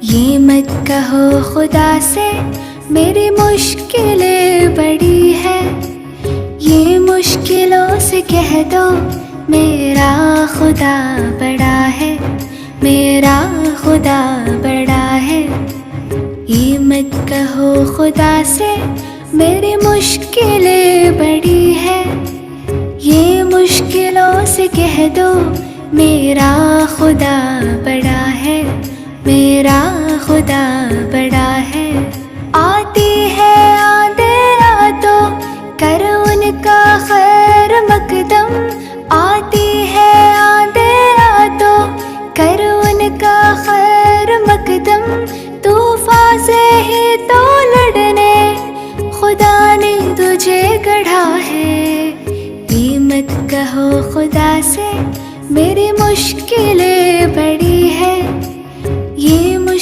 یہ مت کہو خدا سے میری مشکلیں بڑی ہے، یہ مشکلوں سے کہہ دو میرا خدا بڑا ہے، میرا خدا بڑا ہے۔ یہ مت کہو خدا سے میری مشکلیں بڑی ہے، یہ مشکلوں سے کہہ دو میرا خدا بڑا ہے، میرا خدا بڑا ہے۔ آتی ہے آندھیرا تو کر ان کا خیر مقدم، آتی ہے آندھیرا تو کر ان کا خیر مقدم، طوفان سے ہی تو لڑنے خدا نے تجھے گڑھا ہے۔ یہ مت کہو خدا سے میری مشکلیں بڑی ہے، یہ